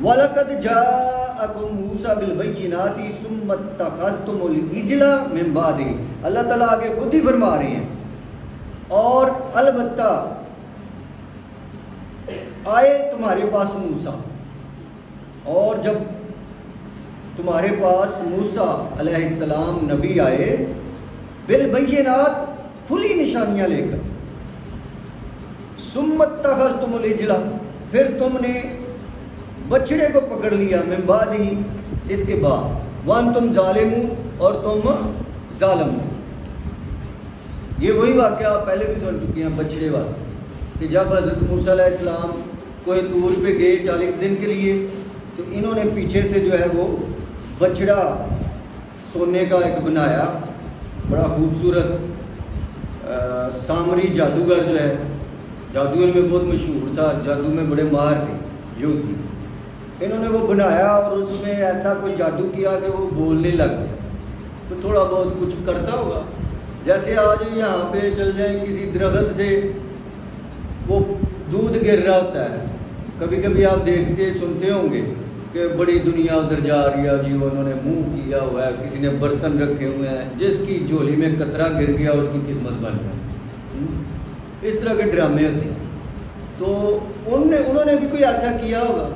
وَلَقَدْ جَاءَكُم مُوسَىٰ بِالْبَيِّنَاتِ ثُمَّ اتَّخَذْتُمُ الْعِجْلَ مِن بَعْدِهِ۔ اللہ تعالیٰ آگے خود ہی فرما رہے ہیں اور البتہ آئے تمہارے پاس موسیٰ، اور جب تمہارے پاس موسیٰ علیہ السلام نبی آئے بالبینات کھلی نشانیاں لے کر، ثم اتخذتم العجل پھر تم نے بچڑے کو پکڑ لیا، من بعد ہی اس کے بعد، وانتم ظالمون اور تم ظالم ہو۔ یہ وہی واقعہ آپ پہلے بھی سن چکے ہیں بچڑے والا، کہ جب حضرت موسیٰ علیہ السلام کوہ طور پہ گئے 40 دن کے لیے، تو انہوں نے پیچھے سے جو ہے وہ بچڑا سونے کا ایک بنایا، بڑا خوبصورت سامری جادوگر جو ہے، جادوگر میں بہت مشہور تھا، جادو میں بڑے ماہر تھے یہودی، انہوں نے وہ بنایا اور اس میں ایسا کوئی جادو کیا کہ وہ بولنے لگ گیا، تو تھوڑا بہت کچھ کرتا ہوگا، جیسے آج یہاں پہ چل جائیں کسی درخت سے وہ دودھ گر رہا ہوتا ہے، کبھی کبھی آپ دیکھتے سنتے ہوں گے کہ بڑی دنیا ادھر جا رہی ہے جی، انہوں نے منہ کیا ہوا ہے، کسی نے برتن رکھے ہوئے ہیں، جس کی جھولی میں قطرہ گر گیا اس کی قسمت بن گئی، اس طرح کے ڈرامے ہوتے ہیں۔ تو انہوں نے بھی کوئی ایسا کیا ہوگا۔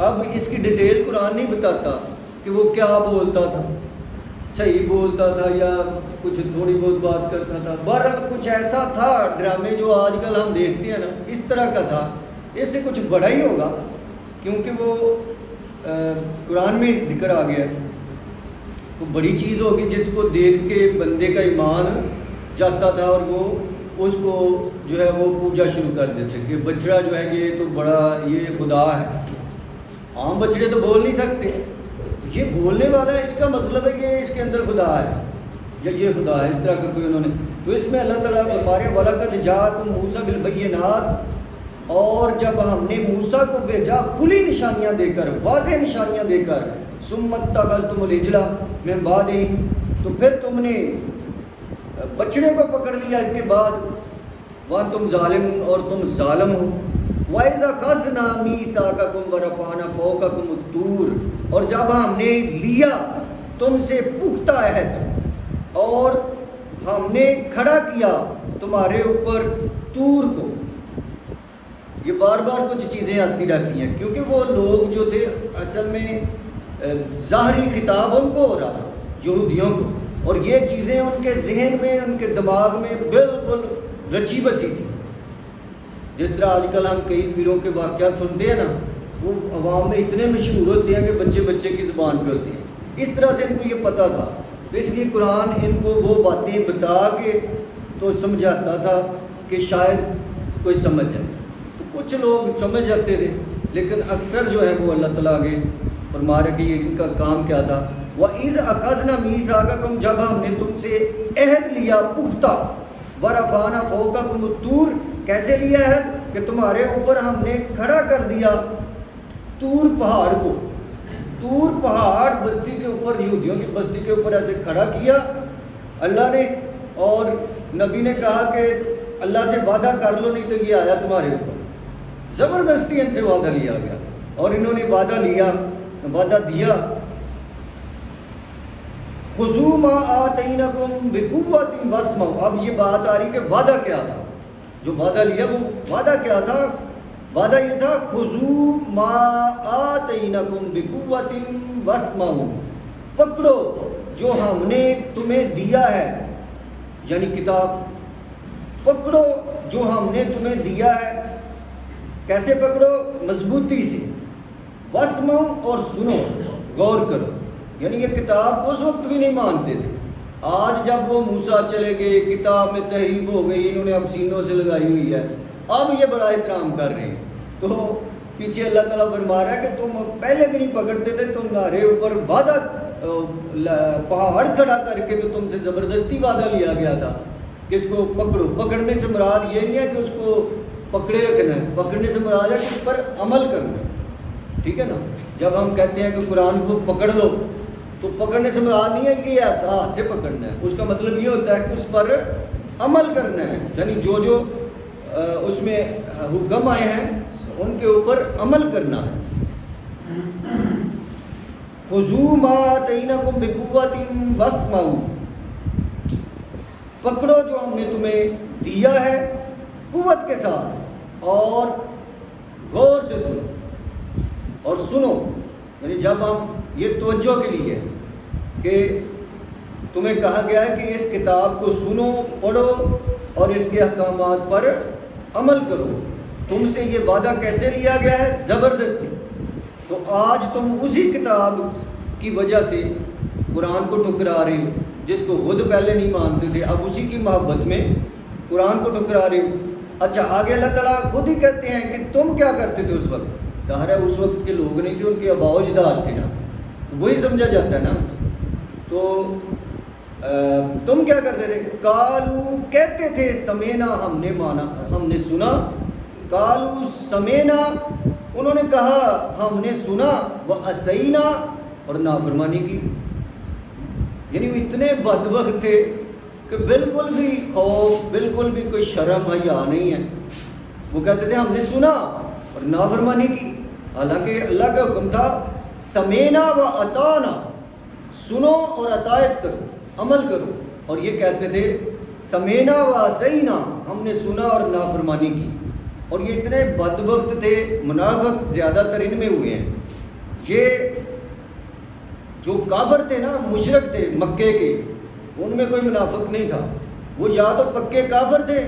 اب اس کی ڈیٹیل قرآن نہیں بتاتا کہ وہ کیا بولتا تھا، صحیح بولتا تھا یا کچھ تھوڑی بہت بات کرتا تھا، بہرحال کچھ ایسا تھا ڈرامے جو آج کل ہم دیکھتے ہیں نا، اس طرح کا تھا، اس سے کچھ بڑا ہی ہوگا، کیونکہ وہ قرآن میں ذکر آ گیا، وہ بڑی چیز ہوگی جس کو دیکھ کے بندے کا ایمان جاتا تھا اور وہ اس کو جو ہے وہ پوجا شروع کر دیتے کہ بچڑا جو ہے یہ تو بڑا، یہ خدا ہے۔ عام بچڑے تو بول نہیں سکتے، یہ بولنے والا ہے، اس کا مطلب ہے کہ اس کے اندر خدا ہے یا یہ خدا ہے، اس طرح کا کوئی انہوں نے۔ تو اس میں اللہ تعالیٰ فرما رہے ہیں وَلَقَدْ جَاءَكُم مُوسَىٰ بِالْبَيِّنَاتِ، اور جب ہم نے موسیٰ کو بھیجا کھلی نشانیاں دے کر، واضح نشانیاں دے کر، ثُمَّ اتَّخَذْتُمُ الْعِجْلَ مِن بَعْدِهِ، تو پھر تم نے بچڑے کو پکڑ لیا اس کے بعد، وَأَنْتُمْ ظَالِمُونَ اور تم ظالم ہو۔ وَإِذَا أَخَذْنَا مِيثَاقَكُمْ وَرَفَعْنَا فَوْقَكُمُ الطُّورَ، اور جب ہم نے لیا تم سے پختہ عہد اور ہم نے کھڑا کیا تمہارے اوپر طور کو۔ یہ بار بار کچھ چیزیں آتی رہتی ہیں کیونکہ وہ لوگ جو تھے اصل میں ظاہری خطاب ان کو ہو رہا تھا، یہودیوں کو، اور یہ چیزیں ان کے ذہن میں، ان کے دماغ میں بالکل رچی بسی تھی۔ جس طرح آج کل ہم کئی پیروں کے واقعات سنتے ہیں نا، وہ عوام میں اتنے مشہور ہوتے ہیں کہ بچے بچے کی زبان پہ ہوتے ہیں، اس طرح سے ان کو یہ پتہ تھا، تو اس لیے قرآن ان کو وہ باتیں بتا کے تو سمجھاتا تھا کہ شاید کوئی سمجھ جائے، تو کچھ لوگ سمجھ جاتے تھے، لیکن اکثر جو ہے وہ اللہ تعالیٰ آگے فرما رہے کہ یہ ان کا کام کیا تھا۔ وَإِذْ أَخَذْنَا مِيثَاقَكُمْ، جب ہم نے تم سے عہد لیا پختہ، وَرَفَعْنَا فَوْقَكُمُ الطُّورَ، کیسے لیا عہد کہ تمہارے اوپر ہم نے کھڑا کر دیا طور پہاڑ کو، طور پہاڑ بستی کے اوپر، یہودیوں کی بستی کے اوپر ایسے کھڑا کیا اللہ نے، اور نبی نے کہا کہ اللہ سے وعدہ کر لو نہیں تو یہ آیا تمہارے اوپر، زبردستی ان سے وعدہ لیا گیا، اور انہوں نے وعدہ لیا، وعدہ دیا، خُذُوا مَا آتَيْنَاكُمْ بِقُوَّةٍ وَاسْمَعُوا۔ اب یہ بات آ رہی کہ وعدہ کیا تھا، جو وعدہ لیا وہ وعدہ کیا تھا؟ وعدہ یہ تھا خُذُوا مَا آتَيْنَاكُمْ بِقُوَّةٍ وَاسْمَعُوا، پکڑو جو ہم نے تمہیں دیا ہے، یعنی کتاب، پکڑو جو ہم نے تمہیں دیا ہے، کیسے پکڑو؟ مضبوطی سے، وَاسْمَعُوا اور سنو، غور کرو، یعنی یہ کتاب اس وقت بھی نہیں مانتے تھے، آج جب وہ موسیٰ چلے گئے، کتاب میں تحریف ہو گئی، انہوں نے اب سینوں سے لگائی ہوئی ہے، اب یہ بڑا احترام کر رہے ہیں، تو پیچھے اللہ تعالیٰ فرما رہا ہے کہ تم پہلے بھی نہیں پکڑتے تھے، تمہارے اوپر وعدہ پہاڑ کھڑا کر کے تو تم سے زبردستی وعدہ لیا گیا تھا کہ اس کو پکڑو۔ پکڑنے سے مراد یہ نہیں ہے کہ اس کو پکڑے رکھنا ہے، پکڑنے سے مراد ہے کہ اس پر عمل کرنا ہے، ٹھیک ہے نا؟ جب ہم کہتے ہیں کہ قرآن کو پکڑ لو تو پکڑنے سے مراد نہیں ہے کہ یہ ہاتھ سے پکڑنا ہے، اس کا مطلب یہ ہوتا ہے کہ اس پر عمل کرنا ہے، یعنی جو جو اس میں حکم آئے ہیں ان کے اوپر عمل کرنا ہے۔ خذوا ما آتیناکم بقوۃ واسمعوا، پکڑو جو ہم نے تمہیں دیا ہے قوت کے ساتھ اور غور سے سنو، یعنی جب ہم یہ توجہ کے لیے کہ تمہیں کہا گیا ہے کہ اس کتاب کو سنو، پڑھو اور اس کے احکامات پر عمل کرو، تم سے یہ وعدہ کیسے لیا گیا ہے؟ زبردستی۔ تو آج تم اسی کتاب کی وجہ سے قرآن کو ٹھکرا رہے ہو، جس کو خود پہلے نہیں مانتے تھے، اب اسی کی محبت میں قرآن کو ٹھکرا رہے ہو۔ اچھا، آگے اللہ تعالیٰ خود ہی کہتے ہیں کہ تم کیا کرتے تھے اس وقت؟ ظاہر ہے اس وقت کے لوگ نہیں تھے، ان کے آباء و اجداد تھے نا، تو وہی سمجھا جاتا ہے نا۔ تو تم کیا کرتے تھے؟ قالو، کہتے تھے، سمینا، ہم نے مانا، ہم نے سنا، قالو سمینا، انہوں نے کہا ہم نے سنا، وعصینا، اور نافرمانی کی۔ یعنی وہ اتنے بدبخت تھے کہ بالکل بھی خوف، بالکل بھی کوئی شرم حیا نہیں ہے۔ وہ کہتے تھے ہم نے سنا اور نافرمانی کی، حالانکہ اللہ کا حکم تھا سمینا و اطاعنا، سنو اور اطاعت کرو، عمل کرو، اور یہ کہتے تھے سمینا و عصینا، ہم نے سنا اور نافرمانی کی۔ اور یہ اتنے بدبخت تھے، منافق زیادہ تر ان میں ہوئے ہیں۔ یہ جو کافر تھے نا، مشرک تھے مکے کے، ان میں کوئی منافق نہیں تھا، وہ یا تو پکے کافر تھے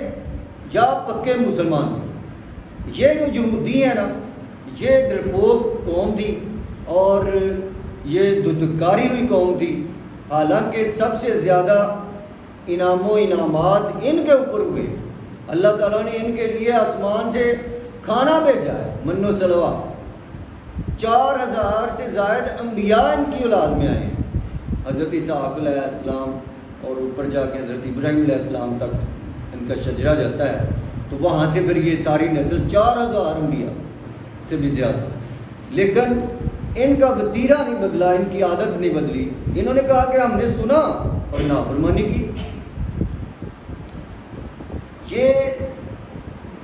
یا پکے مسلمان تھے۔ یہ جو یہودی ہیں نا، یہ ڈرپوک قوم تھی اور یہ دھتکاری ہوئی قوم تھی، حالانکہ سب سے زیادہ انعام و انعامات ان کے اوپر ہوئے۔ اللہ تعالیٰ نے ان کے لیے آسمان سے کھانا بھیجا ہے، من و سلوہ۔ 4000 سے زائد انبیاء ان کی اولاد میں آئے ہیں، حضرت اسحاق علیہ السلام اور اوپر جا کے حضرت ابراہیم علیہ السلام تک ان کا شجرہ جاتا ہے، تو وہاں سے پھر یہ ساری نسل 4000 انبیاء سے بھی زیادہ۔ لیکن ان کا وتیرہ نہیں بدلا، ان کی عادت نہیں بدلی۔ انہوں نے کہا کہ ہم نے سنا اور نافرمانی کی۔ یہ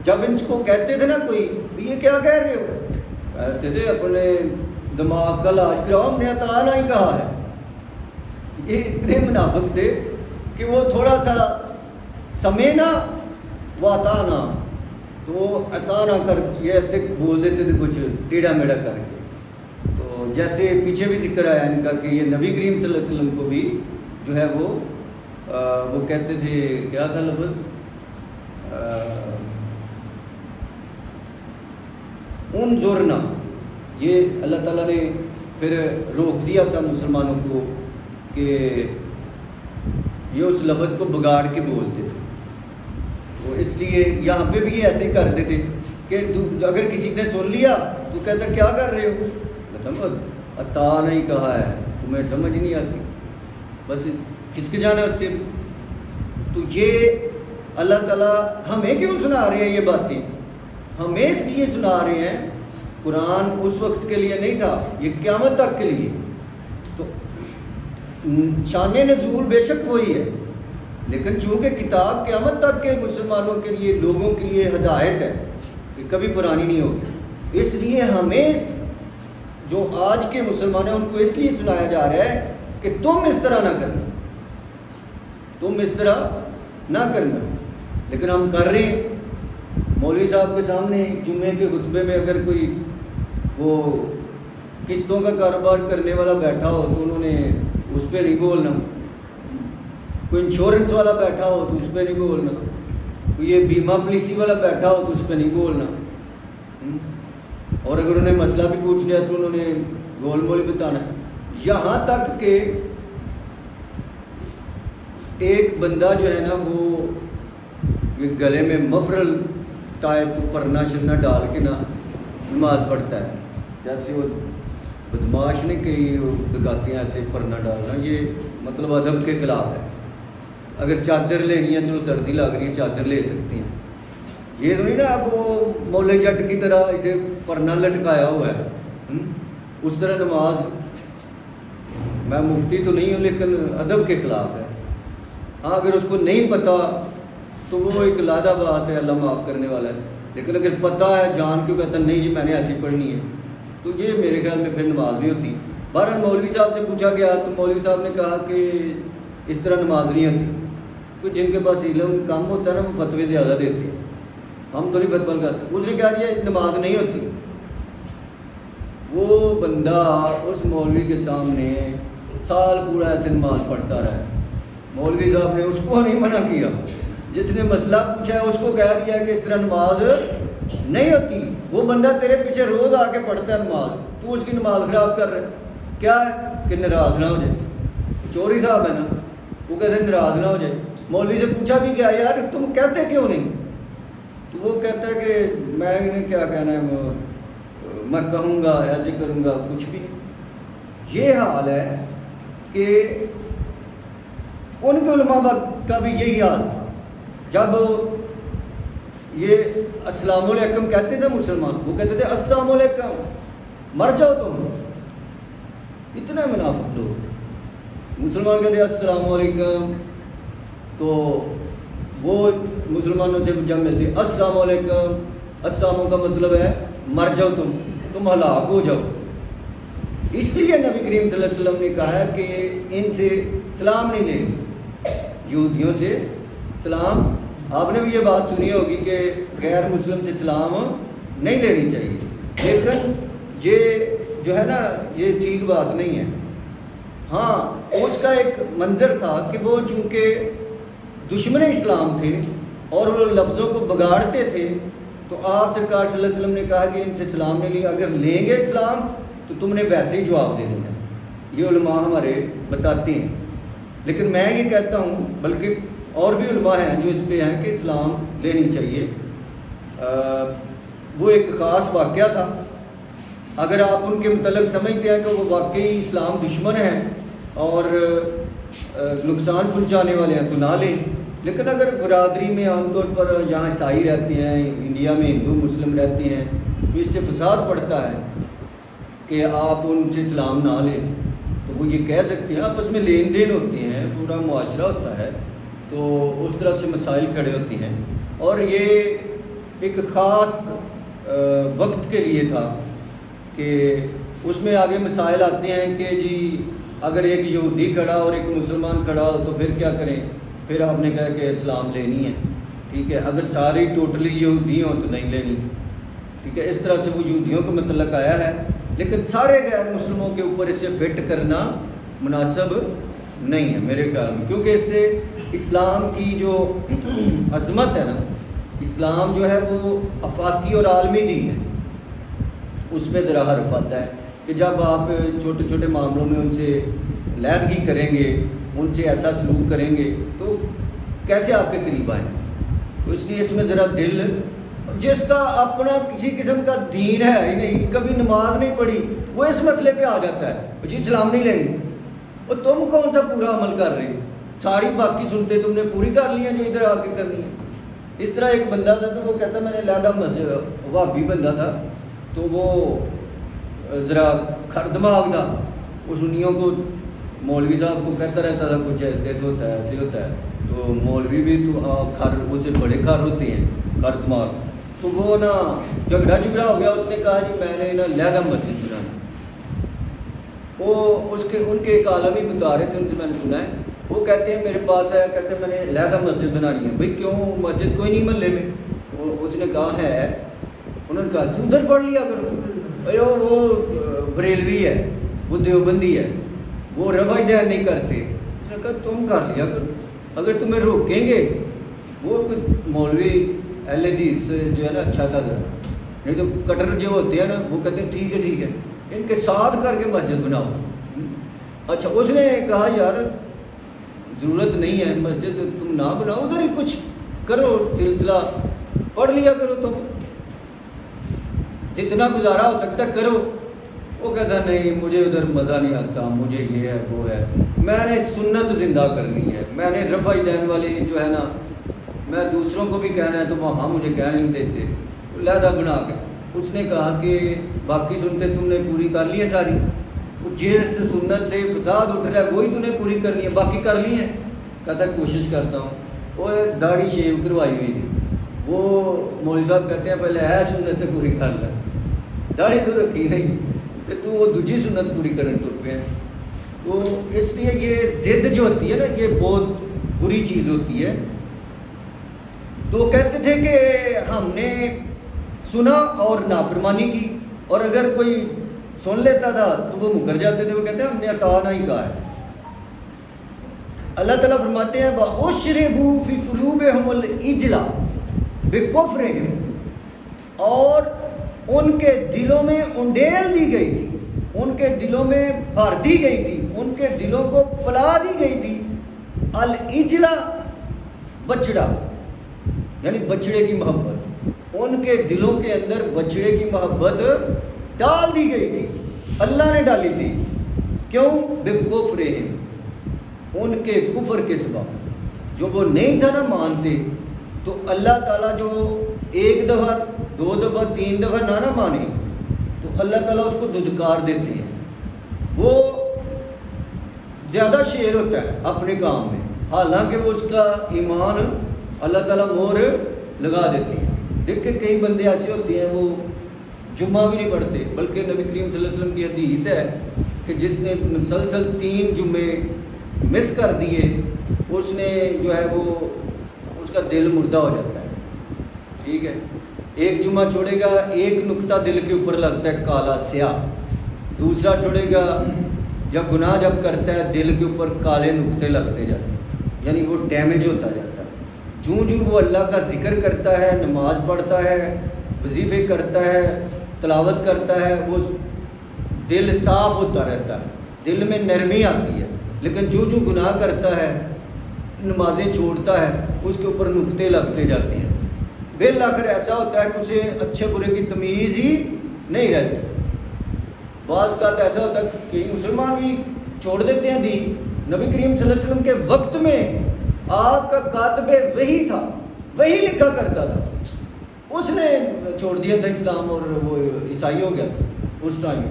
جب ان کو کہتے تھے نا کوئی، یہ کیا کہہ رہے ہو؟ کہتے تھے اپنے دماغ کا علاج کراؤ، ہم نے اطاعنا ہی کہا ہے۔ یہ اتنے منافق تھے کہ وہ تھوڑا سا سمینا و اطاعنا، تو وہ آسان کر یہ ایسے بول دیتے تھے کچھ ٹیڑھا میڑھا کر کے۔ تو جیسے پیچھے بھی ذکر آیا ان کا کہ یہ نبی کریم صلی اللہ علیہ وسلم کو بھی جو ہے وہ کہتے تھے، کیا تھا لفظ، انظرنا۔ یہ اللہ تعالیٰ نے پھر روک دیا تھا مسلمانوں کو کہ یہ اس لفظ کو بگاڑ کے بولتے تھے، تو اس لیے یہاں پہ بھی یہ ایسے کرتے تھے کہ اگر کسی نے سن لیا تو کہتا کیا کر رہے ہو؟ کہتا عطا نہیں کہا ہے، تمہیں سمجھ نہیں آتی، بس کھسک جانا اس سے۔ تو یہ اللہ تعالیٰ ہمیں کیوں سنا رہے ہیں یہ باتیں؟ ہمیں اس لیے سنا رہے ہیں، قرآن اس وقت کے لیے نہیں تھا، یہ قیامت تک کے لیے۔ تو شان نزول بے شک وہی ہے، لیکن چونکہ کتاب قیامت تک کے مسلمانوں کے لیے، لوگوں کے لیے ہدایت ہے، کہ کبھی پرانی نہیں ہوگی، اس لیے ہمیں جو آج کے مسلمان ہیں ان کو اس لیے سنایا جا رہا ہے کہ تم اس طرح نہ کرنا، تم اس طرح نہ کرنا۔ لیکن ہم کر رہے ہیں۔ مولوی صاحب کے سامنے جمعے کے خطبے میں اگر کوئی وہ قسطوں کا کاروبار کرنے والا بیٹھا ہو تو انہوں نے اس پہ نہیں بولنا، کوئی انشورنس والا بیٹھا ہو تو اس پہ نہیں بولنا، کوئی یہ بیمہ پالیسی والا بیٹھا ہو تو اس پہ نہیں بولنا، اور اگر انہیں مسئلہ بھی پوچھ لیا تو انہوں نے گول مول بتانا۔ یہاں تک کہ ایک بندہ جو ہے نا وہ گلے میں مفرل ٹائپ پرنا شرنا ڈال کے نا نماز پڑھتا ہے، جیسے وہ بدماش نے کہی وہ دکاتیاں ایسے پرنا ڈالنا، یہ مطلب ادب کے خلاف ہے۔ اگر چادر لینی ہے، چلو سردی لگ رہی ہے چادر لے سکتی ہیں، یہ تو نہیں نا اب وہ مولے جٹ کی طرح اسے پرنا لٹکایا ہوا ہے، اس طرح نماز۔ میں مفتی تو نہیں ہوں لیکن ادب کے خلاف ہے۔ ہاں اگر اس کو نہیں پتہ تو وہ ایک لادہ بات ہے، اللہ معاف کرنے والا ہے، لیکن اگر پتہ ہے جان کے کہتا نہیں جی میں نے ایسی پڑھنی ہے تو یہ میرے خیال میں پھر نماز نہیں ہوتی. بہرحال مولوی صاحب سے پوچھا گیا تو مولوی صاحب نے کہا کہ اس طرح نماز نہیں ہوتی. کوئی جن کے پاس علم کم ہوتا ہے نا وہ فتوے زیادہ دیتے ہیں, ہم تو نہیں فتویٰ لگاتے. اس نے کہا دیا نماز نہیں ہوتی. وہ بندہ اس مولوی کے سامنے سال پورا ایسے نماز پڑھتا رہا. مولوی صاحب نے اس کو نہیں منع کیا, جس نے مسئلہ پوچھا ہے اس کو کہہ دیا کہ اس طرح نماز نہیں ہوتی. وہ بندہ تیرے پیچھے روز آ کے پڑھتا ہے نماز, تو اس کی نماز خراب کر رہا ہے. کیا ہے کہ ناراض نہ ہو جائے. چوری صاحب ہے نا, وہ کہتے ہیں ناراض نہ ہو جائے. مولوی سے پوچھا بھی کیا یار تم کہتے کیوں نہیں؟ تو وہ کہتا ہے کہ میں انہیں کیا کہنا ہے, میں کہوں گا ایسے کروں گا, کچھ بھی نہیں. یہ حال ہے کہ ان کے علماء کا بھی یہی حال تھا. جب یہ السلام علیکم کہتے تھے مسلمان, وہ کہتے تھے السلام علیکم, مر جاؤ تم. اتنا منافق لوگ تھے. مسلمان کہتے ہیں السلام علیکم, تو وہ مسلمانوں سے جب ملتے السلام علیکم, السلام کا مطلب ہے مر جاؤ تم ہلاک ہو جاؤ. اس لیے نبی کریم صلی اللہ علیہ وسلم نے کہا ہے کہ ان سے سلام نہیں لیں, یہودیوں سے سلام. آپ نے بھی یہ بات سنی ہوگی کہ غیر مسلم سے سلام نہیں لینی چاہیے, لیکن یہ جو ہے نا یہ ٹھیک بات نہیں ہے. ہاں اس کا ایک منظر تھا کہ وہ چونکہ دشمن اسلام تھے اور وہ لفظوں کو بگاڑتے تھے, تو آپ سرکار صلی اللہ علیہ وسلم نے کہا کہ ان سے سلام نہیں لی, اگر لیں گے سلام تو تم نے ویسے ہی جواب دے دینا. یہ علماء ہمارے بتاتے ہیں. لیکن میں یہ کہتا ہوں, بلکہ اور بھی علماء ہیں جو اس پہ ہیں کہ اسلام لینی چاہیے. وہ ایک خاص واقعہ تھا. اگر آپ ان کے متعلق سمجھتے ہیں کہ وہ واقعی اسلام دشمن ہیں اور نقصان پہنچانے والے ہیں تو نہ لیں. لیکن اگر برادری میں عام طور پر یہاں عیسائی رہتے ہیں, انڈیا میں ہندو مسلم رہتے ہیں, تو اس سے فساد پڑتا ہے کہ آپ ان سے سلام نہ لیں. تو وہ یہ کہہ سکتے ہیں, آپس میں لین دین ہوتے ہیں, پورا معاشرہ ہوتا ہے, تو اس طرح سے مسائل کھڑے ہوتے ہیں. اور یہ ایک خاص وقت کے لیے تھا کہ اس میں آگے مسائل آتے ہیں کہ جی اگر ایک یہودی کھڑا اور ایک مسلمان کھڑا ہو تو پھر کیا کریں. پھر آپ نے کہا کہ اسلام لینی ہے, ٹھیک ہے. اگر ساری ٹوٹلی یہودی ہوں تو نہیں لینی, ٹھیک ہے. اس طرح سے وہ یہودیوں کو متعلق آیا ہے, لیکن سارے غیر مسلموں کے اوپر اسے فٹ کرنا مناسب نہیں ہے میرے خیال میں, کیونکہ اس سے اسلام کی جو عظمت ہے نا, اسلام جو ہے وہ آفاقی اور عالمی دین ہے, اس پہ درہر پاتا ہے کہ جب آپ چھوٹے چھوٹے معاملوں میں ان سے علیحدگی کریں گے, ان سے ایسا سلوک کریں گے تو کیسے آپ کے قریب آئیں. تو اس لیے اس میں ذرا دل, جس کا اپنا کسی قسم کا دین ہے ہی نہیں, کبھی نماز نہیں پڑھی, وہ اس مسئلے پہ آ جاتا ہے جی سلام نہیں لیں گے. اور تم کون سا پورا عمل کر رہے ہو؟ ساری باقی سنتے تم نے پوری کر لی ہیں جو ادھر آ کے کرنی ہے. اس طرح ایک بندہ تھا تو وہ کہتا میں نے علیحدہ مسجد, وہابی بندہ تھا, تو وہ ذرا کھر دماغ تھا. وہ سنیوں کو مولوی صاحب کو کہتا رہتا تھا کچھ ایسے ہوتا ہے ایسے ہوتا ہے. تو مولوی بھی تو کھر اسے بڑے کھر ہوتے ہیں, کھر دماغ. تو وہ نا جھگڑا ہو گیا. اس نے کہا جی میں نے نا علیحدہ مسجد بنانی. وہ ان کے ایک عالم ہی بتا رہے تھے, ان سے میں نے سنا ہے. وہ کہتے ہیں میرے پاس آیا, کہتے ہیں میں نے علیحدہ مسجد بنانی ہے. بھائی کیوں, مسجد کوئی نہیں محلے میں؟ اس نے کہا ہے. انہوں نے کہا تو ادھر پڑھ لیا کرو. وہ بریلوی ہے, وہ دیوبندی ہے, وہ رفع دین نہیں کرتے. اس نے کہا تم کر لیا کرو, اگر تمہیں روکیں گے. وہ مولوی اہل حدیث جو ہے نا اچھا تھا ذرا, نہیں تو کٹر جو ہوتے ہیں نا وہ کہتے ہیں ٹھیک ہے ان کے ساتھ کر کے مسجد بناؤ. اچھا اس نے کہا یار ضرورت نہیں ہے مسجد تم نہ بناؤ, ادھر ہی کچھ کرو, سلسلہ پڑھ لیا کرو, تم جتنا گزارا ہو سکتا کرو. وہ کہتا نہیں مجھے ادھر مزہ نہیں آتا, مجھے یہ ہے وہ ہے, میں نے سنت زندہ کرنی ہے, میں نے رفع دین والی جو ہے نا, میں دوسروں کو بھی کہنا ہے تو وہاں مجھے کہنے نہیں دیتے, علیحدہ بنا کے. اس نے کہا کہ باقی سنتے تم نے پوری کر لی ہیں ساری, جس سنت سے فساد اٹھ رہا ہے وہی تم نے پوری کرنی ہے, باقی کر لی ہیں. کہتا ہے کوشش کرتا ہوں. وہ داڑھی شیو کروائی ہوئی تھی, وہ مولوی صاحب کہتے ہیں پہلے ہے سنت پوری کر لے، داڑھی تو رکھی نہیں تو وہ دوجی سنت پوری کرنے تر پہ ہیں۔ تو اس لیے یہ ضد جو ہوتی ہے نا، یہ بہت بری چیز ہوتی ہے۔ تو وہ کہتے تھے کہ ہم نے سنا اور نافرمانی کی، اور اگر کوئی سن لیتا تھا تو وہ مکر جاتے تھے، وہ کہتے ہیں ہم نے اطاعنا ہی کہا ہے۔ اللہ تعالیٰ فرماتے ہیں وَأُشْرِبُوا فِي قُلُوبِهِمُ الْإِجْلَ بِكُفْرِهِمْ، اور ان کے دلوں میں انڈیل دی گئی تھی، ان کے دلوں میں بھر دی گئی تھی، ان کے دلوں کو پلا دی گئی تھی الْإِجْلَ، بچڑا، یعنی بچڑے کی محبت، ان کے دلوں کے اندر بچڑے کی محبت ڈال دی گئی تھی، اللہ نے ڈالی تھی۔ کیوں؟ بِكُفْرِهِمْ، ان کے کفر کے سبب، جو وہ نہیں تھا نا مانتے، تو اللہ تعالیٰ جو ایک دفعہ دو دفعہ تین دفعہ نہ مانے تو اللہ تعالیٰ اس کو دھدکار دیتے ہیں۔ وہ زیادہ شیر ہوتا ہے اپنے کام میں، حالانکہ وہ اس کا ایمان اللہ تعالیٰ مہر لگا دیتے ہیں۔ دیکھ کے کئی بندے ایسے ہوتے ہیں وہ جمعہ بھی نہیں پڑھتے، بلکہ نبی کریم صلی اللہ علیہ وسلم کی حدیث ہے کہ جس نے مسلسل 3 جمعے مس کر دیے، اس نے جو ہے وہ اس کا دل مردہ ہو جاتا ہے۔ ٹھیک ہے، ایک جمعہ چھوڑے گا، ایک نقطہ دل کے اوپر لگتا ہے کالا سیاہ، دوسرا چھوڑے گا، جب گناہ جب کرتا ہے دل کے اوپر کالے نقطے لگتے جاتے ہیں، یعنی وہ ڈیمیج ہوتا جاتا ہے۔ جوں جوں وہ اللہ کا ذکر کرتا ہے، نماز پڑھتا ہے، وظیفے کرتا ہے، تلاوت کرتا ہے، وہ دل صاف ہوتا رہتا ہے، دل میں نرمی آتی ہے۔ لیکن جو گناہ کرتا ہے، نمازیں چھوڑتا ہے، اس کے اوپر نقطے لگتے جاتے ہیں، بالآخر ایسا ہوتا ہے کہ اسے اچھے برے کی تمیز ہی نہیں رہتی۔ بعض کا تو ایسا ہوتا ہے کہ مسلمان بھی چھوڑ دیتے ہیں دین۔ نبی کریم صلی اللہ علیہ وسلم کے وقت میں آپ کا کاتب وحی تھا، وہی لکھا کرتا تھا، اس نے چھوڑ دیا تھا اسلام اور وہ عیسائی ہو گیا تھا اس ٹائم۔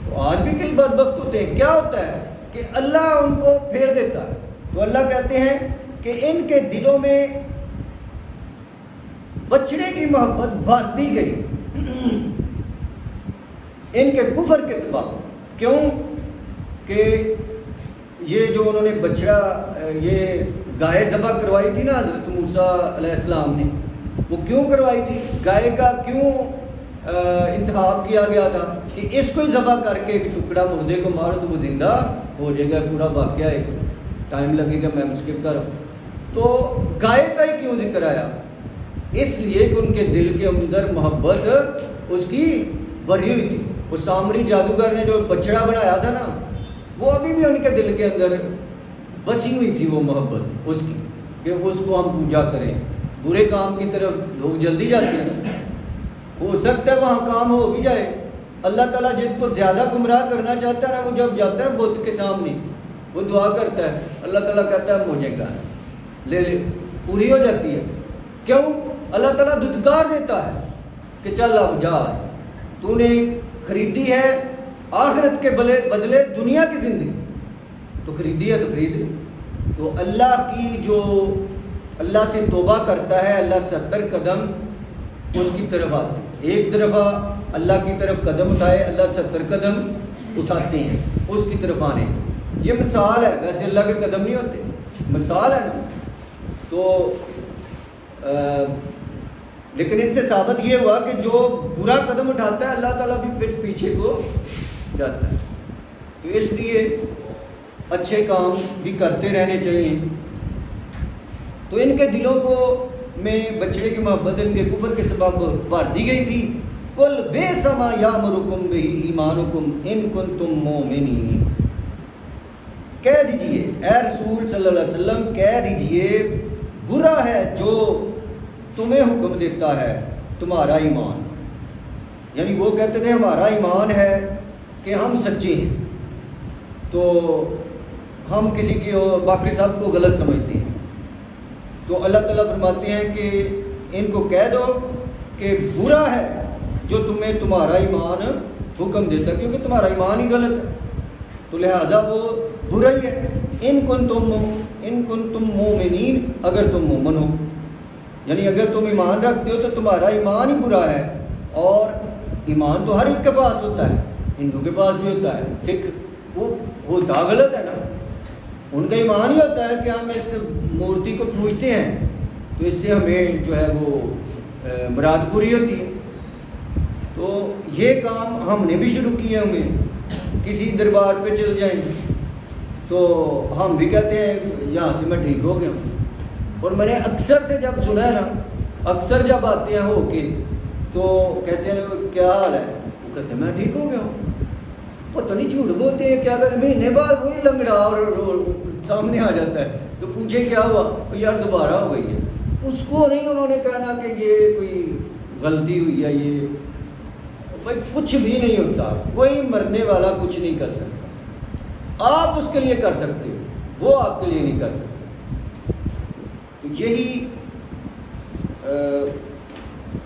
تو آج بھی کئی بدبخت ہوتے ہیں، کیا ہوتا ہے کہ اللہ ان کو پھیر دیتا ہے۔ تو اللہ کہتے ہیں کہ ان کے دلوں میں بچڑے کی محبت بھر دی گئی ان کے کفر کے سبب۔ کیوں؟ کہ یہ جو انہوں نے بچڑا، یہ گائے ذبح کروائی تھی نا حضرت موسیٰ علیہ السلام نے، وہ کیوں کروائی تھی؟ گائے کا کیوں انتخاب کیا گیا تھا کہ اس کو ہی ذبح کر کے ایک ٹکڑا مردے کو مارو تو وہ زندہ ہو جائے گا، پورا واقعہ ایک ٹائم لگے گا، میں اسکپ کر رہا ہوں۔ تو گائے کا ہی کیوں ذکر آیا؟ اس لیے کہ ان کے دل کے اندر محبت اس کی بھری ہوئی تھی۔ وہ سامری جادوگر نے جو بچڑا بنایا تھا نا، وہ ابھی بھی ان کے دل کے اندر بسی ہوئی تھی وہ محبت اس کی، کہ اس کو ہم پوجا کریں۔ برے کام کی طرف لوگ جلدی جاتے ہیں، ہو سکتا ہے وہاں کام ہو بھی جائے۔ اللہ تعالیٰ جس کو زیادہ گمراہ کرنا چاہتا ہے نا، وہ جب جاتا ہے بت کے سامنے، وہ دعا کرتا ہے، اللہ تعالیٰ کہتا ہے مجھے گا لے لے، پوری ہو جاتی ہے۔ کیوں؟ اللہ تعالیٰ دھتکار دیتا ہے کہ چل اب جا، تو نے خریدی ہے آخرت کے بدلے دنیا کی زندگی، تو خریدی ہے تو خرید لے۔ تو اللہ کی جو اللہ سے توبہ کرتا ہے، اللہ 70 قدم اس کی طرف آتے ہیں۔ ایک دفعہ اللہ کی طرف قدم اٹھائے، اللہ 70 قدم اٹھاتے ہیں اس کی طرف آنے۔ یہ مثال ہے، ویسے اللہ کے قدم نہیں ہوتے، مثال ہے نا۔ تو لیکن اس سے ثابت یہ ہوا کہ جو برا قدم اٹھاتا ہے اللہ تعالیٰ بھی پیچھے کو جاتا ہے۔ تو اس لیے اچھے کام بھی کرتے رہنے چاہیے۔ تو ان کے دلوں کو میں بچڑے کی محبت ان کے کفر کے سبب بھر دی گئی تھی۔ قُلْ بِئْسَ مَا يَأْمُرُكُمْ بِهِ إِيمَانُكُمْ إِن كُنتُم مُؤْمِنِينَ، کہہ دیجئے اے رسول صلی اللہ علیہ وسلم، کہہ دیجئے برا ہے جو تمہیں حکم دیتا ہے تمہارا ایمان۔ یعنی وہ کہتے تھے ہمارا ایمان ہے کہ ہم سچے ہیں، تو ہم کسی کی باقی سب کو غلط سمجھتے ہیں۔ تو اللہ تعالیٰ فرماتے ہیں کہ ان کو کہہ دو کہ برا ہے جو تمہیں تمہارا ایمان حکم دیتا ہے، کیونکہ تمہارا ایمان ہی غلط ہے، تو لہٰذا وہ برا ہی ہے۔ ان کنتم مومنین، اگر تم مومن ہو۔ یعنی اگر تم ایمان رکھتے ہو تو تمہارا ایمان ہی برا ہے، اور ایمان تو ہر ایک کے پاس ہوتا ہے، ہندو کے پاس بھی ہوتا ہے، سکھ وہ ہوتا غلط ہے نا، ان کا ایمان ہی ہوتا ہے کہ ہم اس مورتی کو پوجتے ہیں تو اس سے ہمیں جو ہے وہ مراد پوری ہوتی ہے۔ تو یہ کام ہم نے بھی شروع کیے ہوں گے، کسی دربار پہ چل جائیں تو ہم بھی کہتے ہیں یہاں سے میں ٹھیک ہو گیا ہوں، اور میں نے اکثر سے جب سنا ہے نا، اکثر جب آتے ہیں ہو کے تو کہتے ہیں کیا حال ہے، وہ کہتے ہیں میں ٹھیک ہو گیا ہوں، پتہ نہیں جھوٹ بولتے ہیں کیا کرتے، مہینے بعد وہی لنگڑا اور سامنے آ جاتا ہے، تو پوچھے کیا ہوا، یار دوبارہ ہو گئی ہے۔ اس کو نہیں انہوں نے کہنا کہ یہ کوئی غلطی ہوئی ہے، یہ بھائی کچھ بھی نہیں ہوتا، کوئی مرنے والا کچھ نہیں کر سکتا، آپ اس کے لیے کر سکتے ہو، وہ آپ کے لیے نہیں کر سکتے۔ تو یہی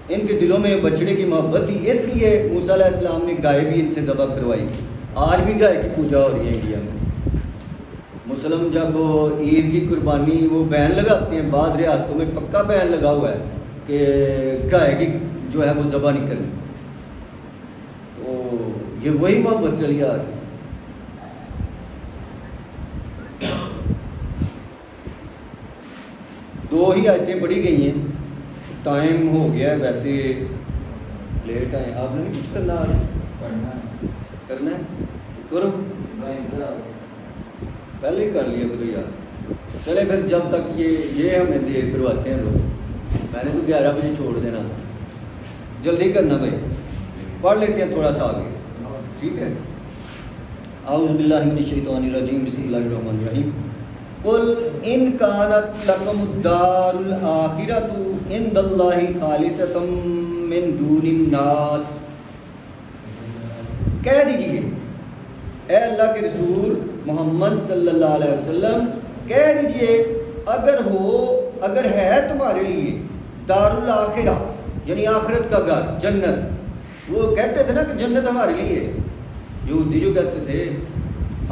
ان کے دلوں میں بچڑے کی محبت تھی، اس لیے موسیٰ علیہ السلام نے گائے بھی ان سے ذبح کروائی۔ آج بھی گائے کی پوجا ہو رہی ہے انڈیا میں، مسلم جب عید کی قربانی وہ بین لگاتے ہیں، بعض ریاستوں میں پکا بین لگا ہوا ہے کہ گائے کی جو ہے وہ ذبح نہیں کرنی، تو یہ وہی محبت چلی آ رہی۔ دو ہی آیتیں پڑھی گئی ہیں، ٹائم ہو گیا ہے، ویسے لیٹ آئے، آپ نے نہیں کچھ کرنا کرنا ہے کرو، پہلے ہی کر لیا کرو یار، چلے پھر جب تک یہ ہمیں دیر کرواتے ہیں لوگ، میں نے تو 11 بجے چھوڑ دینا تھا، جلدی کرنا بھائی، پڑھ لیتے ہیں تھوڑا سا آگے، ٹھیک ہے۔ اعوذ باللہ من الشیطان الرجیم، بسم اللہ الرحمن الرحیم۔ قل ان کانت لکم الدار الآخرۃ عند اللہ خالصۃ من دون الناس، کہہ دیجیے اے اللہ کے رسول محمد صلی اللہ علیہ وسلم، کہہ دیجیے اگر ہے تمہارے لیے دار الآخرہ یعنی آخرت کا گھر، جنت، وہ کہتے تھے نا کہ جنت ہمارے لیے، یہودی جو کہتے تھے،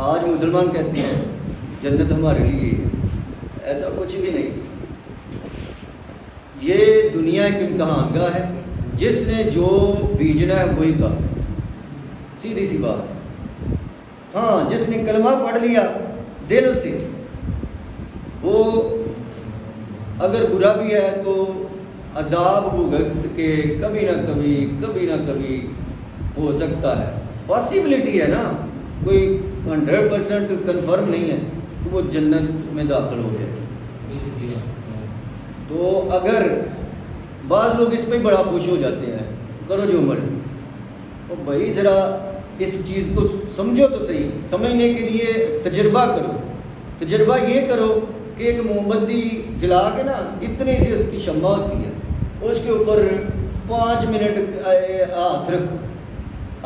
آج مسلمان کہتے ہیں جنت ہمارے لیے، ایسا کچھ بھی نہیں، یہ دنیا ایک امتحان گاہ ہے، جس نے جو بیجنا ہے وہی کا، سیدھی سی بات۔ ہاں جس نے کلمہ پڑھ لیا دل سے، وہ اگر برا بھی ہے تو عذاب بھگت کے کبھی نہ کبھی ہو سکتا ہے، پاسبلٹی ہے نا، کوئی 100% کنفرم نہیں ہے کہ وہ جنت میں داخل ہو گئے۔ تو اگر بعض لوگ اس پہ بڑا خوش ہو جاتے ہیں، کرو جو مرضی، اور بھائی ذرا اس چیز کو سمجھو تو صحیح، سمجھنے کے لیے تجربہ کرو، تجربہ یہ کرو کہ ایک موم بتی جلا کے نا، اتنی سی اس کی شمع ہوتی ہے، اس کے اوپر 5 منٹ ہاتھ رکھو،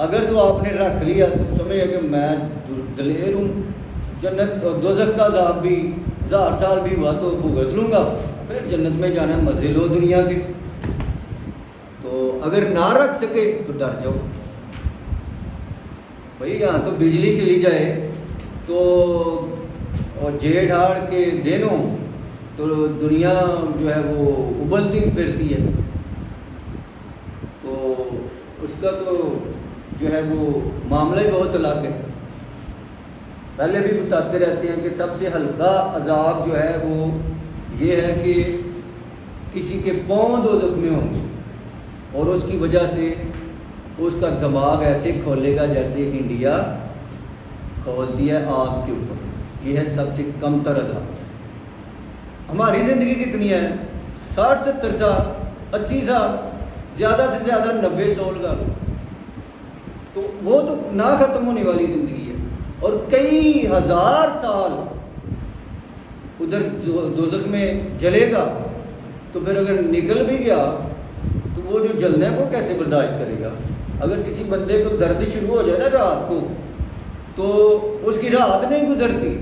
اگر تو آپ نے رکھ لیا تو سمجھے کہ میں دلیر ہوں، جنت اور دوزخ کا عذاب بھی 1000 سال بھی ہوا تو بھگت لوں گا، پھر جنت میں جانا مزے لو دنیا کے۔ تو اگر نہ رکھ سکے تو ڈر جاؤ بھائی، یہاں تو بجلی چلی جائے تو اور جیٹھ ہاڑ کے دنوں تو دنیا جو ہے وہ ابلتی پھرتی ہے، تو اس کا تو جو ہے وہ معاملہ ہی بہت الگ ہے۔ پہلے بھی بتاتے رہتے ہیں کہ سب سے ہلکا عذاب جو ہے وہ یہ ہے کہ کسی کے پاؤں دوزخ میں ہوں گے، اور اس کی وجہ سے اس کا دماغ ایسے کھولے گا جیسے انڈیا کھولتی ہے آگ کے اوپر، یہ ہے سب سے کم تر عذاب۔ ہماری زندگی کتنی ہے؟ 60-70 سال، 80 سال، زیادہ سے زیادہ 90 سال کا، تو وہ تو نہ ختم ہونے والی زندگی ہے، اور کئی ہزار سال ادھر دوزخ میں جلے گا، تو پھر اگر نکل بھی گیا تو وہ جو جلنا ہے وہ کیسے برداشت کرے گا؟ اگر کسی بندے کو درد شروع ہو جائے نا رات کو، تو اس کی رات نہیں گزرتی،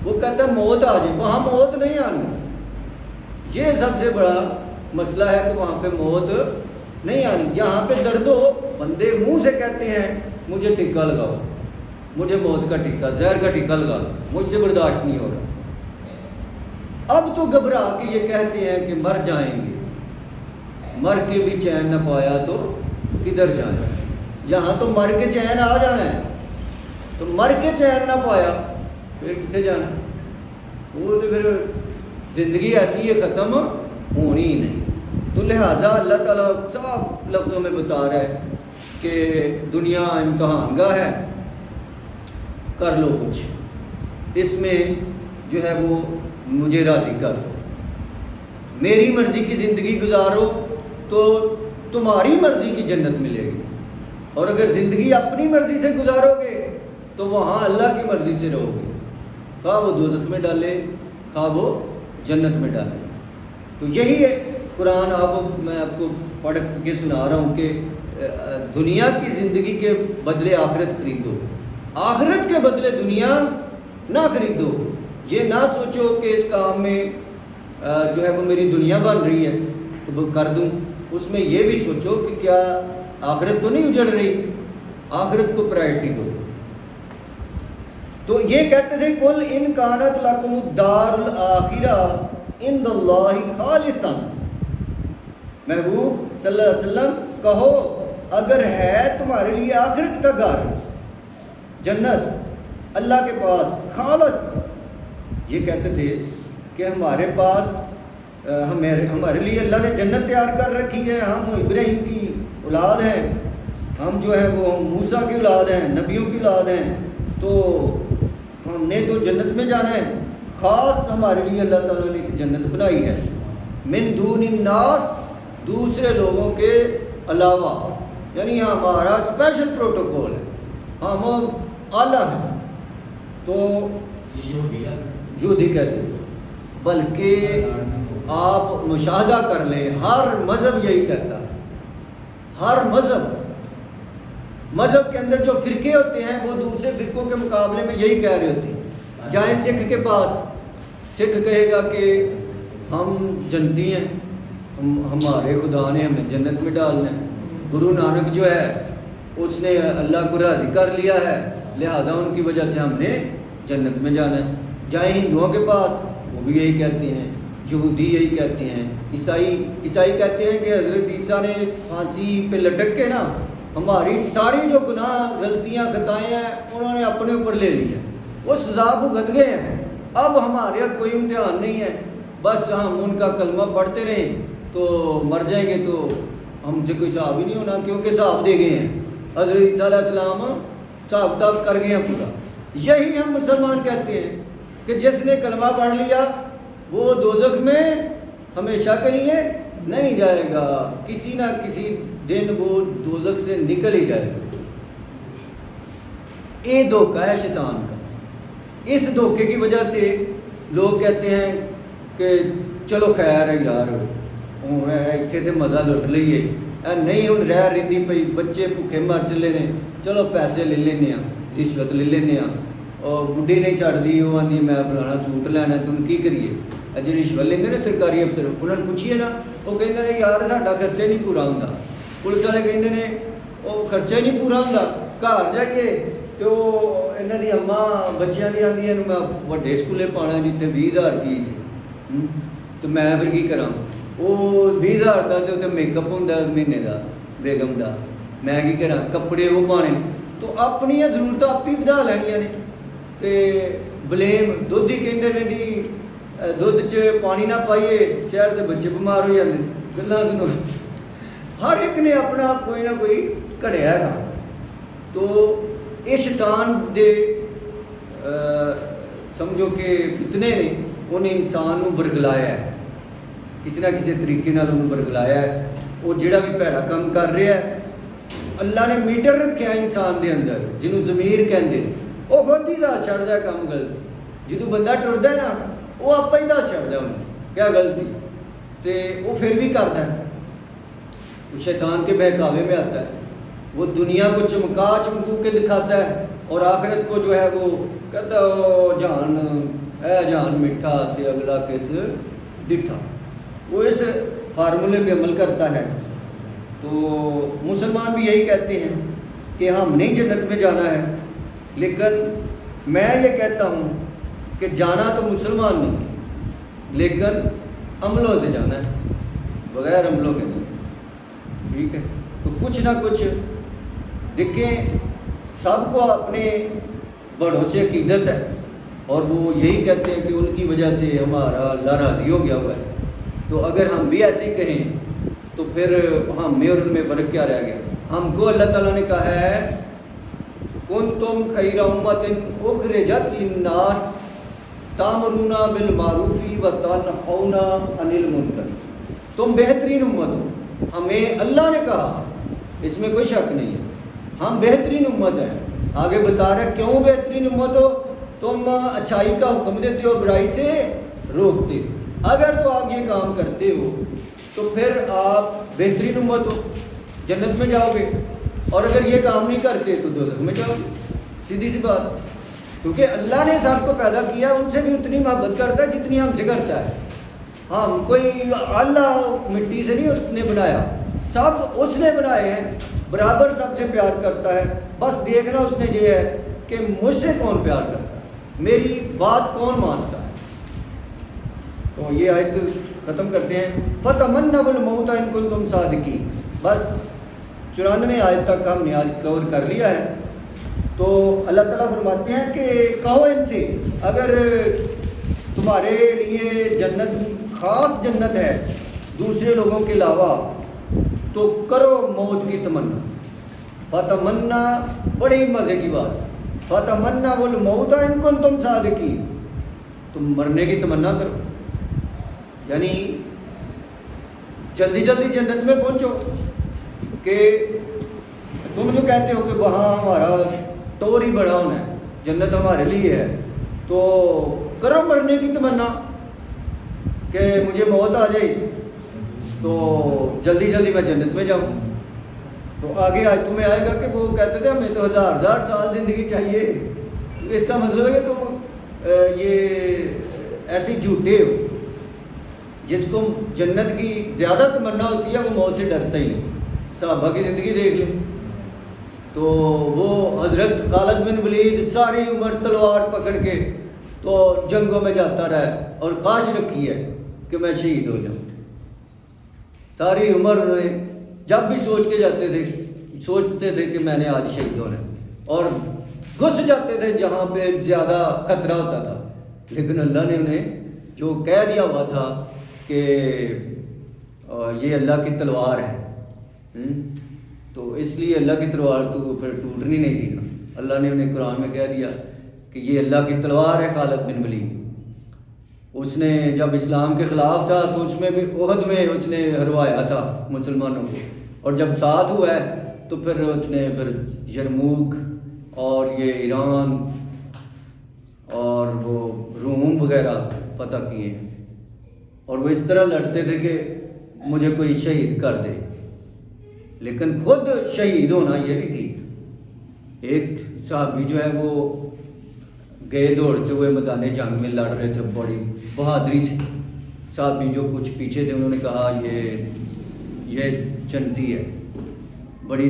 وہ کہتا ہے موت آ جائے، وہاں موت نہیں آنی، یہ سب سے بڑا مسئلہ ہے کہ وہاں پہ موت نہیں آنی۔ یہاں پہ درد ہو، بندے منہ سے کہتے ہیں مجھے ٹیکا لگاؤ، مجھے موت کا ٹیکا، زہر کا ٹیکا لگا دو، مجھ سے برداشت نہیں ہو رہا۔ اب تو گھبرا کے یہ کہتے ہیں کہ مر جائیں گے، مر کے بھی چین نہ پایا تو کدھر جائیں؟ یہاں تو مر کے چین آ جانا ہے، تو مر کے چین نہ پایا پھر کتنے جانا؟ وہ تو پھر زندگی ایسی ہے ختم ہونی ہی نہیں۔ تو لہٰذا اللہ تعالیٰ صاف لفظوں میں بتا رہا ہے کہ دنیا امتحان گاہ ہے، کر لو کچھ، اس میں جو ہے وہ مجھے راضی کر، میری مرضی کی زندگی گزارو تو تمہاری مرضی کی جنت ملے گی، اور اگر زندگی اپنی مرضی سے گزارو گے تو وہاں اللہ کی مرضی سے رہو گے، خواہ وہ دوزخ میں ڈالے خواہ وہ جنت میں ڈالے۔ تو یہی ہے قرآن، میں آپ کو پڑھ کے سنا رہا ہوں کہ دنیا کی زندگی کے بدلے آخرت خریدو، آخرت کے بدلے دنیا نہ خریدو۔ یہ نہ سوچو کہ اس کام میں جو ہے وہ میری دنیا بن رہی ہے تو وہ کر دوں، اس میں یہ بھی سوچو کہ کیا آخرت تو نہیں اجڑ رہی، آخرت کو پرائرٹی دو۔ تو یہ کہتے تھے قل ان کانت لکم الدار الآخرہ عند اللہ خالصا، محبوب صلی اللہ علیہ وسلم کہو اگر ہے تمہارے لیے آخرت کا گھر، جنت اللہ کے پاس خالص، یہ کہتے تھے کہ ہمارے پاس ہمارے لیے اللہ نے جنت تیار کر رکھی ہے، ہم ابراہیم کی اولاد ہیں، ہم جو ہے وہ موسیٰ کی اولاد ہیں، نبیوں کی اولاد ہیں، تو ہم نے تو جنت میں جانا ہے۔ خاص ہمارے لیے اللہ تعالیٰ نے ایک جنت بنائی ہے، من دون الناس، دوسرے لوگوں کے علاوہ، یعنی ہمارا اسپیشل پروٹوکول ہے، ہم اعلیٰ ہیں۔ تو یہودی کہتے ہیں، بلکہ آپ مشاہدہ کر لیں ہر مذہب یہی کہتا ہے، ہر مذہب کے اندر جو فرقے ہوتے ہیں وہ دوسرے فرقوں کے مقابلے میں یہی کہہ رہے ہوتے ہیں۔ جائیں سکھ کے پاس، سکھ کہے گا کہ ہم جنتی ہیں، ہمارے خدا نے ہمیں جنت میں ڈالنا ہے، گرو نانک جو ہے اس نے اللہ کو راضی کر لیا ہے، لہذا ان کی وجہ سے ہم نے جنت میں جانا ہے۔ جائیں ہندوؤں کے پاس، وہ بھی یہی کہتے ہیں، یہودی یہی کہتے ہیں، عیسائی کہتے ہیں کہ حضرت عیسیٰ نے پھانسی پہ لٹک کے نا ہماری ساری جو گناہ غلطیاں خطائیں ہیں انہوں نے اپنے اوپر لے لی ہیں، وہ سزا بھگت گئے ہیں، اب ہمارے یہاں کوئی امتحان نہیں ہے، بس ہم ان کا کلمہ پڑھتے رہیں تو مر جائیں گے تو ہم سے کوئی حساب ہی نہیں ہونا، کیونکہ حساب دے گئے ہیں، حضرت عیسیٰ علیہ السلام حساب کتاب کر گئے ہیں پورا۔ یہی ہم مسلمان کہتے ہیں کہ جس نے کلمہ پڑھ لیا وہ دوزخ میں ہمیشہ کے لیے نہیں جائے گا، کسی نہ کسی دن وہ دوزخ سے نکل ہی جائے گا۔ یہ دھوکہ ہے شیطان کا، اس دھوکے کی وجہ سے لوگ کہتے ہیں کہ چلو خیر ہے یار، اتنے تو مزہ لٹ لئیے، نہیں ہوں رہ رہی پئی، بچے بھوکے مر چلے نے، چلو پیسے لے لینے ہاں، رشوت لے لینے ہاں، اور بڈھی نہیں چھڑتی، وہ آدھی میں فلانا سوٹ لینا، تم کی کریے؟ جی رشوت لیں نا سرکاری افسر، انہوں نے پوچھیے نا، وہ کہتے ہیں یار ساڈا خرچہ ہی نہیں پورا ہوتا، پولیس والے کہتے ہیں وہ خرچہ ہی نہیں پورا ہوتا، گھر جائیے تو یہاں کی اماں بچیاں دی آدھی ہے میں وڈے سکولے پانا جتنے 20,000 فیس، تو میں پھر کی کراں، وہ 20,000 کا تو میک اپ ہوتا مہینے کا بیگم کا، میں کی کراں کپڑے وہ پانے، تو اپنی ضرورت آپ ہی بدا لینیاں نے، تو بلیم دودھ ہی کہتے ہیں جی دودھ چ پانی نہ پائیے شہر کے بچے بیمار ہو جاتے، گلا سنو، ہر ایک نے اپنا کوئی نہ کوئی کڑیا ہے۔ تو یہ شیطان دے سمجھو کہ فتنے نے انہیں انسان کو ورگلایا ہے، کسی نہ کسی طریقے نال انہوں ورگلایا ہے، وہ جڑا بھی بھڑا کام کر رہا ہے، اللہ نے میٹر رکھا انسان دے اندر جنہوں ضمیر کہندے، وہ خود ہی دس چھڑدا ہے کام غلط، جدوں بندہ ٹردا ہے نا وہ آپ ہی دس چھڑدا ہے انہوں کیا غلطی، تے وہ پھر بھی کرتا ہے، وہ شیطان کے بہکاوے میں آتا ہے، وہ دنیا کو چمکا چمکو کے دکھاتا ہے اور آخرت کو جو ہے وہ کہتا ہے جان اے جان میٹھا تے اگلا کس ڈٹھا، وہ اس فارمولے پہ عمل کرتا ہے۔ تو مسلمان بھی یہی کہتے ہیں کہ ہم نہیں جنت میں جانا ہے، لیکن میں یہ کہتا ہوں کہ جانا تو مسلمان نہیں، لیکن عملوں سے جانا ہے، بغیر عملوں کے نہیں، ٹھیک ہے؟ تو کچھ نہ کچھ دیکھیں، سب کو اپنے بڑوں سے عقیدت ہے اور وہ یہی کہتے ہیں کہ ان کی وجہ سے ہمارا اللہ راضی ہو گیا ہوا ہے، تو اگر ہم بھی ایسے ہی کہیں تو پھر ہم میں اور ان میں فرق کیا رہ گیا؟ ہم کو اللہ تعالیٰ نے کہا ہے کنتم خیر امۃ اخرجت للناس تامرون بالمعروف وتنہون عن المنکر، تم بہترین امت ہو، ہمیں اللہ نے کہا، اس میں کوئی شک نہیں ہے، ہم بہترین امت ہیں۔ آگے بتا رہے کیوں بہترین امت ہو؟ تم اچھائی کا حکم دیتے ہو، برائی سے روکتے ہو، اگر تو آپ یہ کام کرتے ہو تو پھر آپ بہترین امت ہو، جنت میں جاؤ گے، اور اگر یہ کام نہیں کرتے تو دوزخ میں جاؤ گے، سیدھی سی بات، کیونکہ اللہ نے سب کو پیدا کیا، ان سے بھی اتنی محبت کرتا ہے جتنی ہم سے کرتا ہے۔ ہم کوئی اللہ مٹی سے نہیں اس نے بنایا، سب اس نے بنائے ہیں، برابر سب سے پیار کرتا ہے، بس دیکھنا اس نے یہ ہے کہ مجھ سے کون پیار کرتا ہے، میری بات کون مانتا ہے۔ تو یہ آیت ختم کرتے ہیں، فَتَمَنَّوُا الْمَوْتَ إِن كُنتُمْ صَادِقِينَ۔ بس 94 آیت تک ہم نے آج کور کر لیا ہے۔ تو اللہ تعالیٰ فرماتے ہیں کہ کہو ان سے اگر تمہارے لیے جنت خاص جنت ہے دوسرے لوگوں کے علاوہ تو کرو موت کی تمنا۔ فتمنا، بڑی مزے کی بات، فتمنوا الموت ان کنتم صادقین، تم مرنے کی تمنا کرو، یعنی جلدی جلدی جنت میں پہنچو، کہ تم جو کہتے ہو کہ وہاں ہمارا طور ہی بڑا ہونا ہے، جنت ہمارے لیے ہے، تو کرو مرنے کی تمنا کہ مجھے موت آ جائے تو جلدی جلدی میں جنت میں جاؤں۔ تو آگے آج تمہیں آئے گا کہ وہ کہتے تھے ہمیں تو ہزار سال زندگی چاہیے، اس کا مطلب ہے کہ تم یہ ایسے جھوٹے ہو، جس کو جنت کی زیادہ تمنا ہوتی ہے وہ موت سے ڈرتا ہی نہیں۔ صحابہ کی زندگی دیکھ لیں تو وہ حضرت خالد بن ولید ساری عمر تلوار پکڑ کے تو جنگوں میں جاتا رہا اور خواہش رکھی ہے کہ میں شہید ہو جاؤں، ساری عمر انہوں نے جب بھی سوچ کے جاتے تھے، سوچتے تھے کہ میں نے آج شہید ہونا ہے، اور گھس جاتے تھے جہاں پہ زیادہ خطرہ ہوتا تھا، لیکن اللہ نے انہیں جو کہہ دیا ہوا تھا کہ یہ اللہ کی تلوار ہے، تو اس لیے اللہ کی تلوار تو پھر ٹوٹنی نہیں تھی نا، اللہ نے انہیں قرآن میں کہہ دیا کہ یہ اللہ کی تلوار ہے۔ خالد بن ولید اس نے جب اسلام کے خلاف تھا تو اس میں بھی احد میں اس نے ہروایا تھا مسلمانوں کو، اور جب ساتھ ہوا ہے تو پھر اس نے پھر یرموک اور یہ ایران اور وہ روم وغیرہ فتح کیے ہیں، اور وہ اس طرح لڑتے تھے کہ مجھے کوئی شہید کر دے، لیکن خود شہید ہونا یہ بھی ٹھیک۔ ایک صحابی جو ہے وہ گئے دوڑتے ہوئے میدان جنگ میں لڑ رہے تھے، بڑی بہادری سے، صحابی جو کچھ پیچھے تھے انہوں نے کہا یہ جنتی ہے، بڑی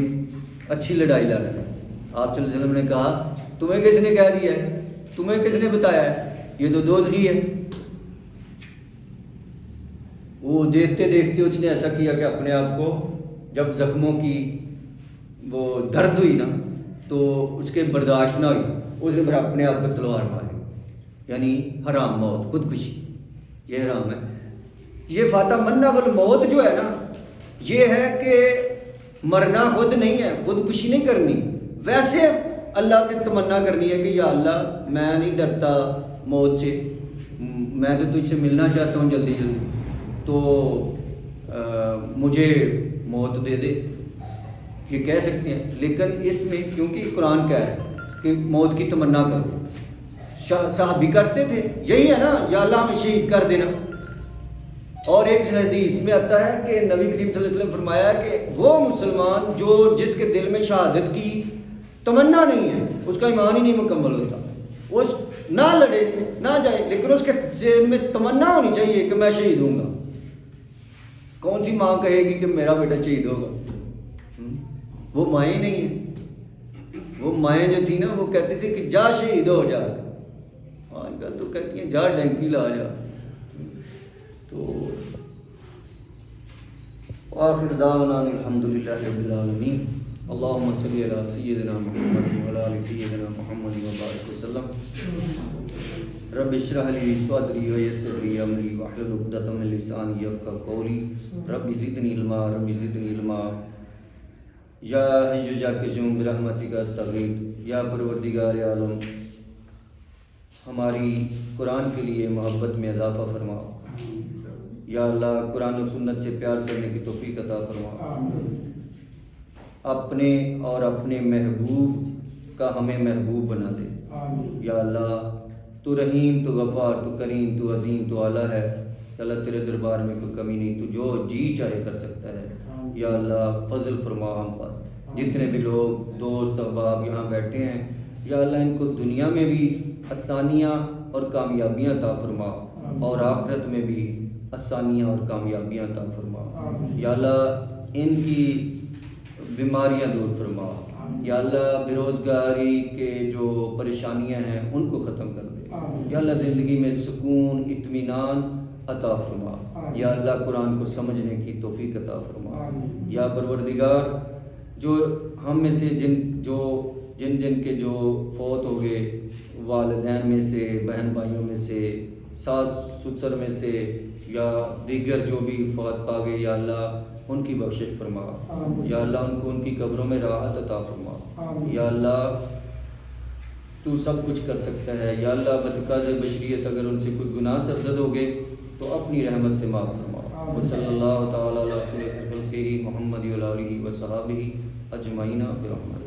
اچھی لڑائی لڑ رہے ہیں۔ آپ صلی اللہ علیہ وسلم نے کہا تمہیں کس نے کہہ دیا ہے، تمہیں کس نے بتایا ہے، یہ تو دوزخی ہے۔ وہ دیکھتے دیکھتے اس نے ایسا کیا کہ اپنے آپ کو جب زخموں کی وہ درد ہوئی نا تو اس کے برداشت نہ ہوئی، اس نے پھر اپنے آپ کو تلوار ماری، یعنی حرام موت، خودکشی، یہ حرام ہے۔ یہ فاتمنا والموت جو ہے نا، یہ ہے کہ مرنا خود نہیں ہے، خودکشی نہیں کرنی، ویسے اللہ سے تمنا کرنی ہے کہ یا اللہ میں نہیں ڈرتا موت سے، میں تو تجھ سے ملنا چاہتا ہوں جلدی جلدی، تو مجھے موت دے دے، یہ کہہ سکتے ہیں۔ لیکن اس میں کیونکہ قرآن کہہ رہا ہے کہ موت کی تمنا کرو، صحابی کرتے تھے، یہی ہے نا، یا اللہ ہمیں شہید کر دینا۔ اور ایک حدیث میں آتا ہے کہ نبی کریم صلی اللہ علیہ وسلم فرمایا کہ وہ مسلمان جو جس کے دل میں شہادت کی تمنا نہیں ہے، اس کا ایمان ہی نہیں مکمل ہوتا، اس نہ لڑے نہ جائے، لیکن اس کے ذہن میں تمنا ہونی چاہیے کہ میں شہید ہوں گا۔ کون سی ماں کہے گی کہ میرا بیٹا شہید ہوگا؟ وہ مائیں نہیں ہیں، وہ مائیں جو تھی نا وہ کہتی تھی کہ جا شہید ہو جا، آج کل تو کہتی ہیں جا ڈنکی لا جا۔ تو آخر دعوانا الحمدللہ رب العالمین. اللہم صلی علی سیدنا محمد وعلی آل سیدنا محمد وبارک وسلم. رب اشرح لی صدری ویسر لی امری واحلل عقدۃ من لسانی یفقہوا قولی. رب زدنی علما رب زدنی علما. یا حی یا قیوم برحمتک استغیث. یا پروردگار عالم ہماری قرآن کے لیے محبت میں اضافہ فرما. یا اللہ قرآن و سنت سے پیار کرنے کی توفیق عطا فرما. اپنے اور اپنے محبوب کا ہمیں محبوب بنا دے. یا اللہ تو رحیم تو غفار تو کریم تو عظیم تو اعلیٰ ہے. اللہ تیرے دربار میں کوئی کمی نہیں. تو جو جی چاہے کر سکتا ہے. یا اللہ فضل فرما ہم پر. جتنے بھی لوگ دوست احباب یہاں بیٹھے ہیں یا اللہ ان کو دنیا میں بھی آسانیاں اور کامیابیاں عطا فرما اور آخرت میں بھی آسانیاں اور کامیابیاں عطا فرما. یا اللہ ان کی بیماریاں دور فرما. یا اللہ بے روزگاری کے جو پریشانیاں ہیں ان کو ختم کر دے. یا اللہ زندگی میں سکون اطمینان عطا فرما. یا اللہ قرآن کو سمجھنے کی توفیق عطا فرما. یا پروردگار جو ہم میں سے جن کے جو فوت ہو گئے والدین میں سے بہن بھائیوں میں سے ساس سسر میں سے یا دیگر جو بھی فوت پا گئے یا اللہ ان کی بخشش فرما. یا اللہ ان کو ان کی قبروں میں راحت عطا فرما. یا اللہ تو سب کچھ کر سکتا ہے. یا اللہ بتقاض بشریت اگر ان سے کوئی گناہ سرزد ہو گئے تو اپنی رحمت سے معاف فرما. وصلی اللہ تعالی علی خیر خلقہ محمد وعلی آلہ وصحبہ اجمعین برحمتہ.